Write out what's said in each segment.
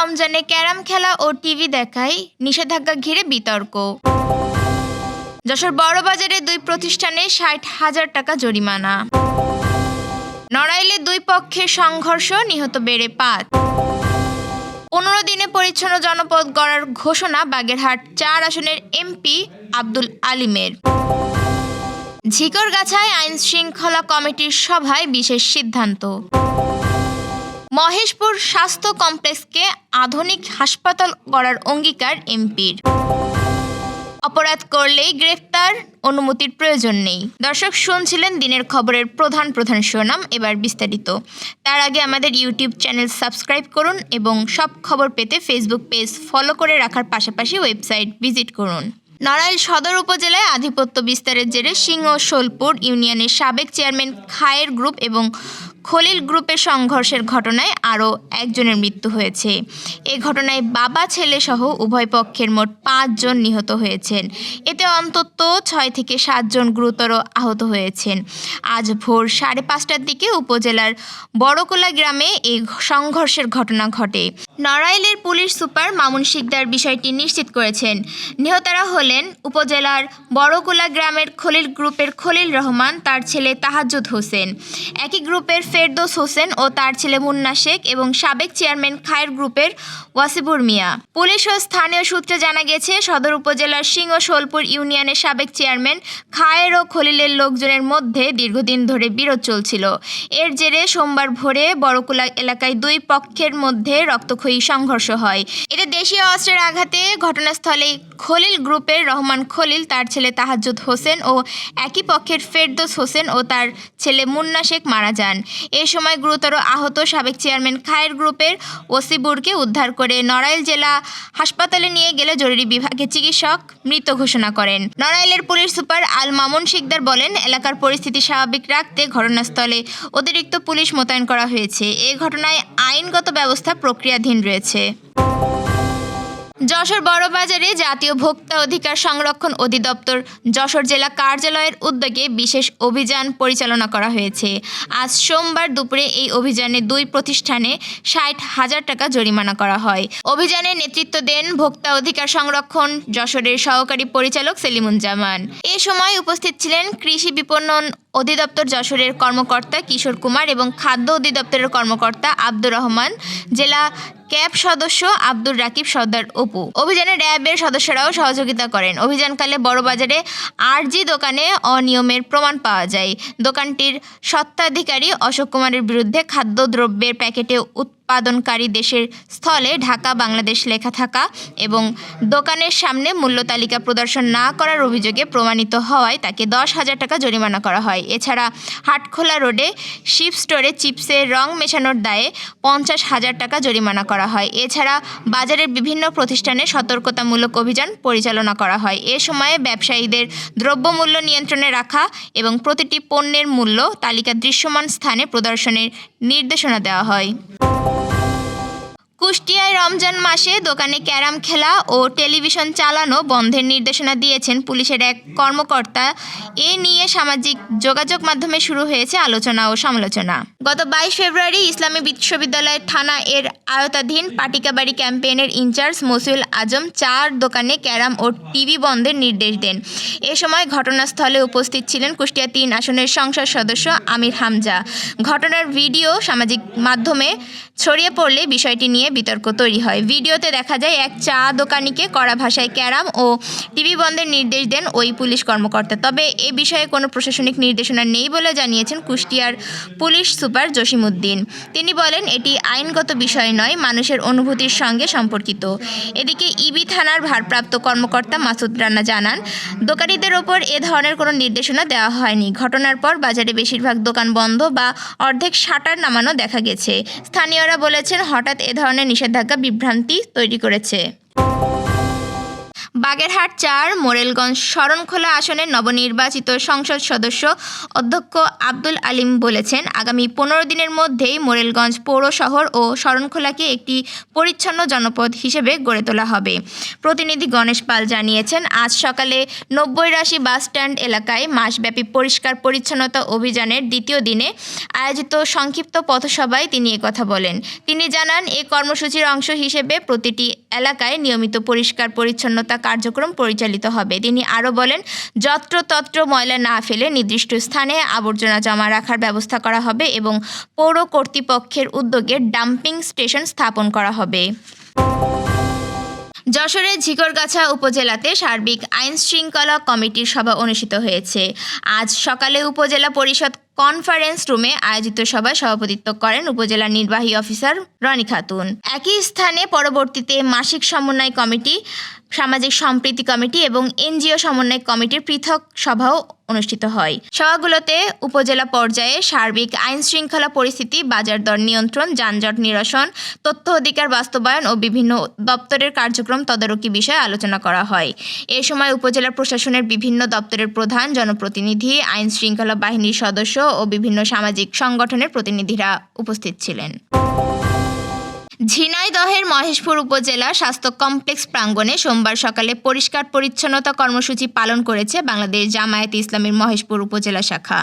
রমজানে ক্যারাম খেলা ও টিভি দেখায় নিষেধাজ্ঞা ঘিরে বিতর্ক। যশোর বড়বাজারে 2 প্রতিষ্ঠানে 60,000 টাকা জরিমানা। নড়াইলে 2 পক্ষের সংঘর্ষ, নিহত বেড়ে 5। 15 দিনে পরিচ্ছন্ন জনপদ গড়ার ঘোষণা বাগেরহাট 4 আসনের এমপি আব্দুল আলিমের। ঝিকরগাছায় আইন শৃঙ্খলা কমিটির সভায় বিশেষ সিদ্ধান্ত। মহেশপুর স্বাস্থ্য কমপ্লেক্সকে আধুনিক হাসপাতাল গড়ার অঙ্গীকার এমপির। অপরাধ করলেই গ্রেফতার, অনুমতির প্রয়োজন নেই। দর্শক, শুনছিলেন দিনের খবরের প্রধান শিরোনাম, এবার বিস্তারিত। তার আগে আমাদের ইউটিউব চ্যানেল সাবস্ক্রাইব করুন এবং সব খবর পেতে ফেসবুক পেজ ফলো করে রাখার পাশাপাশি ওয়েবসাইট ভিজিট করুন। নড়াইল সদর উপজেলায় আধিপত্য বিস্তারের জেরে সিংহ-শোলপুর ইউনিয়নের সাবেক চেয়ারম্যান খায়ের গ্রুপ এবং খলিল গ্রুপের সংঘর্ষের ঘটনায় আরও একজনের মৃত্যু হয়েছে। এ ঘটনায় বাবা ছেলে সহ উভয় পক্ষের মোট 5 জন নিহত হয়েছেন। এতে অন্তত 6 থেকে 7 জন গুরুতর আহত হয়েছেন। আজ ভোর 5:30টার দিকে উপজেলার বড়কোলা গ্রামে এই সংঘর্ষের ঘটনা ঘটে। নড়াইলের পুলিশ সুপার মামুন শিকদার বিষয়টি নিশ্চিত করেছেন। নিহতরা হলেন উপজেলার বড়কোলা গ্রামের খলিল গ্রুপের খলিল রহমান, তার ছেলে তাহাজ্জুদ হোসেন, একই গ্রুপের ফেরদৌস হোসেন ও তার ছেলে মুন্না শেখ এবং সাবেক চেয়ারম্যান খায়ের গ্রুপের ওয়াসিবুর মিয়া। পুলিশ ও স্থানীয় সূত্রে জানা গেছে, সদর উপজেলার সিংহ-শোলপুর ইউনিয়নের সাবেক চেয়ারম্যান খায়ের ও খলিলের লোকজনের মধ্যে দীর্ঘদিন ধরে বিরোধ চলছিল। এর জেরে সোমবার ভোরে বড়কোলা এলাকায় 2 পক্ষের মধ্যে রক্তক্ষয়ী সংঘর্ষ হয়। এতে দেশীয় অস্ত্রের আঘাতে ঘটনাস্থলে খলিল গ্রুপের রহমান খলিল, তার ছেলে তাহাজ্জুদ হোসেন ও একই পক্ষের ফেরদৌস হোসেন ও তার ছেলে মুন্না শেখ মারা যান। এ সময় গুরুতর আহত সাবেক চেয়ারম্যান খায়ের গ্রুপের ওসিবুরকে উদ্ধার করে নড়াইল জেলা হাসপাতালে নিয়ে গেলে জরুরি বিভাগে চিকিৎসক মৃত ঘোষণা করেন। নড়াইলের পুলিশ সুপার আল মামুন শিকদার বলেন, এলাকার পরিস্থিতি স্বাভাবিক রাখতে ঘটনাস্থলে অতিরিক্ত পুলিশ মোতায়েন করা হয়েছে। এ ঘটনায় আইনগত ব্যবস্থা প্রক্রিয়াধীন রয়েছে। যশোর বড়বাজারে জাতীয় ভোক্তা অধিকার সংরক্ষণ অধিদপ্তর যশোর জেলা কার্যালয়ের উদ্যোগে বিশেষ অভিযান পরিচালনা করা হয়েছে। আজ সোমবার দুপুরে এই অভিযানে 2 প্রতিষ্ঠানে 60,000 টাকা জরিমানা করা হয়। অভিযানে নেতৃত্ব দেন ভোক্তা অধিকার সংরক্ষণ যশোরের সহকারী পরিচালক সেলিমুজ্জামান। এ সময় উপস্থিত ছিলেন কৃষি বিপণন অধিদপ্তর যশোরের কর্মকর্তা কিশোর কুমার এবং খাদ্য অধিদপ্তরের কর্মকর্তা আব্দুর রহমান, জেলা ক্যাব সদস্য আব্দুর রাকিব সর্দার অপু। অভিযানে র্যাবের সদস্যরাও সহযোগিতা করেন। অভিযানকালে বড়বাজারে আরজি দোকানে অনিয়মের প্রমাণ পাওয়া যায়। দোকানটির স্বত্বাধিকারী অশোক কুমারের বিরুদ্ধে খাদ্যদ্রব্যের প্যাকেটে উৎপাদনকারী দেশের স্থলে ঢাকা বাংলাদেশ লেখা থাকা এবং দোকানের সামনে মূল্য তালিকা প্রদর্শন না করার অভিযোগে প্রমাণিত হওয়ায় তাকে 10,000 টাকা জরিমানা করা হয়। এছাড়া হাটখোলা রোডে শিপ স্টোরে চিপসের রং মেশানোর দায়ে 50,000 টাকা জরিমানা করা হয়। এছাড়া বাজারের বিভিন্ন প্রতিষ্ঠানে সতর্কতামূলক অভিযান পরিচালনা করা হয়। এ সময়ে ব্যবসায়ীদের দ্রব্যমূল্য নিয়ন্ত্রণে রাখা এবং প্রতিটি পণ্যের মূল্য তালিকা দৃশ্যমান স্থানে প্রদর্শনের নির্দেশনা দেওয়া হয়। কুষ্টিয়ায় রমজান মাসে দোকানে ক্যারাম খেলা ও টেলিভিশন চালানো বন্ধের নির্দেশনা দিয়েছেন পুলিশের এক কর্মকর্তা। এ নিয়ে সামাজিক যোগাযোগ মাধ্যমে শুরু হয়েছে আলোচনা ও সমালোচনা। গত 22 ফেব্রুয়ারি ইসলামী বিশ্ববিদ্যালয় থানা এর আওতাধীন পাটিকাবাড়ি ক্যাম্পেইনের ইনচার্জ মসিউল আজম 4 দোকানে ক্যারাম ও টিভি বন্ধের নির্দেশ দেন। এ সময় ঘটনাস্থলে উপস্থিত ছিলেন কুষ্টিয়া 3 আসনের সংসদ সদস্য আমির হামজা। ঘটনার ভিডিও সামাজিক মাধ্যমে ছড়িয়ে পড়লে বিষয়টি নিয়ে বিতর্ক তৈরি হয়। ভিডিওতে দেখা যায় এক চা দোকানিকে কড়া ভাষায় ক্যারাম ও টিভি বন্ধের নির্দেশ দেন ওই পুলিশ কর্মকর্তা। তবে এ বিষয়ে কোনো প্রশাসনিক নির্দেশনা নেই বলে জানিয়েছেন কুষ্টিয়ার পুলিশ সুপার জসিমউদ্দিন। তিনি বলেন, এটি আইনগত বিষয় নয়, মানুষের অনুভূতির সঙ্গে সম্পর্কিত। এদিকে ইবি থানার ভারপ্রাপ্ত কর্মকর্তা মাসুদ রানা জানান, দোকানিদের ওপর এ ধরনের কোনো নির্দেশনা দেওয়া হয়নি। ঘটনার পর বাজারে বেশিরভাগ দোকান বন্ধ বা অর্ধেক শাটার নামানো দেখা গেছে। স্থানীয়রা বলেছেন, হঠাৎ এ ধরনের নিষেধাজ্ঞা বিভ্রান্তি তৈরি করেছে। বাগেরহাট ৪ মোরেলগঞ্জ শরণখোলা আসনের নবনির্বাচিত সংসদ সদস্য অধ্যক্ষ আব্দুল আলিম বলেছেন, আগামী ১৫ দিনের মধ্যেই মোরেলগঞ্জ পৌর শহর ও শরণখোলাকে একটি পরিচ্ছন্ন জনপদ হিসেবে গড়ে তোলা হবে। প্রতিনিধি গণেশ পাল জানিয়েছেন, আজ সকালে ৯০ বাসস্ট্যান্ড এলাকায় মাসব্যাপী পরিষ্কার পরিচ্ছন্নতা অভিযানের দ্বিতীয় দিনে আয়োজিত সংক্ষিপ্ত পথসভায় তিনি একথা বলেন। তিনি জানান, এই কর্মসূচির অংশ হিসেবে প্রতিটি এলাকায় নিয়মিত পরিষ্কার পরিচ্ছন্নতা কার্যক্রম পরিচালিত হবে। তিনি আরও বলেন, যত্রতত্র ময়লা না ফেলে নির্দিষ্ট স্থানে আবর্জনা জমা রাখার ব্যবস্থা করা হবে এবং পৌর কর্তৃপক্ষের উদ্যোগে ডাম্পিং স্টেশন স্থাপন করা হবে। যশোরের ঝিকরগাছা উপজেলাতে সার্বিক আইন শৃঙ্খলা কমিটির সভা অনুষ্ঠিত হয়েছে। আজ সকালে উপজেলা পরিষদ কনফারেন্স রুমে আয়োজিত সভায় সভাপতিত্ব করেন উপজেলা নির্বাহী অফিসার রনি খাতুন। একই স্থানে পরবর্তীতে মাসিক সমন্বয় কমিটি, সামাজিক সম্প্রীতি কমিটি এবং এনজিও সমন্বয় কমিটির পৃথক সভাও অনুষ্ঠিত হয়। সভাগুলোতে উপজেলা পর্যায়ে সার্বিক আইন শৃঙ্খলা পরিস্থিতি, বাজার দর নিয়ন্ত্রণ, যানজট নিরসন, তথ্য অধিকার বাস্তবায়ন ও বিভিন্ন দপ্তরের কার্যক্রম তদারকি বিষয়ে আলোচনা করা হয়। এ সময় উপজেলা প্রশাসনের বিভিন্ন দপ্তরের প্রধান, জনপ্রতিনিধি, আইন শৃঙ্খলা বাহিনীর সদস্য ও বিভিন্ন সামাজিক সংগঠনের প্রতিনিধিরা উপস্থিত ছিলেন। ঝিনাইদহের মহেশপুর উপজেলা স্বাস্থ্য কমপ্লেক্স প্রাঙ্গণে সোমবার সকালে পরিষ্কার পরিচ্ছন্নতা কর্মসূচি পালন করেছে বাংলাদেশ জামায়াতে ইসলামীর মহেশপুর উপজেলা শাখা।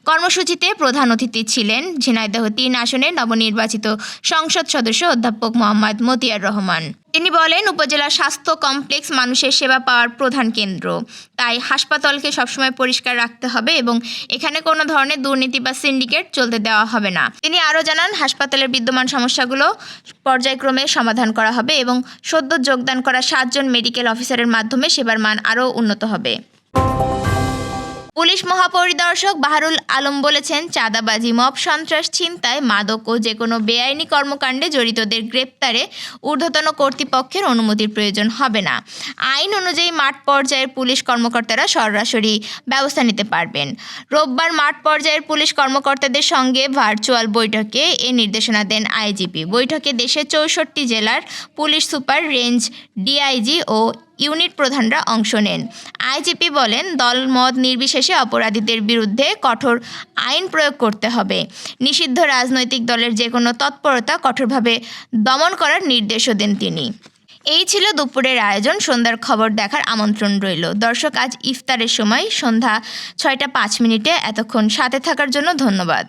কর্মসূচিতে প্রধান অতিথি ছিলেন ঝিনাইদহ ৩ আসনের নবনির্বাচিত সংসদ সদস্য অধ্যাপক মোহাম্মদ মতিয়ার রহমান। তিনি বলেন, উপজেলা স্বাস্থ্য কমপ্লেক্স মানুষের সেবা পাওয়ার প্রধান কেন্দ্র, তাই হাসপাতালকে সবসময় পরিষ্কার রাখতে হবে এবং এখানে কোনো ধরনের দুর্নীতি বা সিন্ডিকেট চলতে দেওয়া হবে না। তিনি আরও জানান, হাসপাতালের বিদ্যমান সমস্যাগুলো পর্যায়ক্রমে সমাধান করা হবে এবং সদ্য যোগদান করা ৭ জন মেডিকেল অফিসারের মাধ্যমে সেবার মান আরও উন্নত হবে। পুলিশ মহাপরিদর্শক বাহারুল আলম বলেছেন, চাঁদাবাজি, মব সন্ত্রাস, ছিনতাই, মাদক ও যে কোনো বেআইনি কর্মকাণ্ডে জড়িতদের গ্রেপ্তারে ঊর্ধ্বতন কর্তৃপক্ষের অনুমতির প্রয়োজন হবে না। আইন অনুযায়ী মাঠ পর্যায়ের পুলিশ কর্মকর্তারা সরাসরি ব্যবস্থা নিতে পারবেন। রোববার মাঠ পর্যায়ের পুলিশ কর্মকর্তাদের সঙ্গে ভার্চুয়াল বৈঠকে এ নির্দেশনা দেন আইজিপি। বৈঠকে দেশের ৬৪ জেলার পুলিশ সুপার, রেঞ্জ ডিআইজি ও ইউনিট প্রধানরা অংশ নেন। আইজিপি বলেন, দল মত নির্বিশেষে অপরাধীদের বিরুদ্ধে কঠোর আইন প্রয়োগ করতে হবে। নিষিদ্ধ রাজনৈতিক দলের যে কোনো তৎপরতা কঠোরভাবে দমন করার নির্দেশও দেন তিনি। এই ছিল দুপুরের আয়োজন। সন্ধ্যার খবর দেখার আমন্ত্রণ রইল। দর্শক, আজ ইফতারের সময় সন্ধ্যা ৬টা ৫ মিনিটে। এতক্ষণ সাথে থাকার জন্য ধন্যবাদ।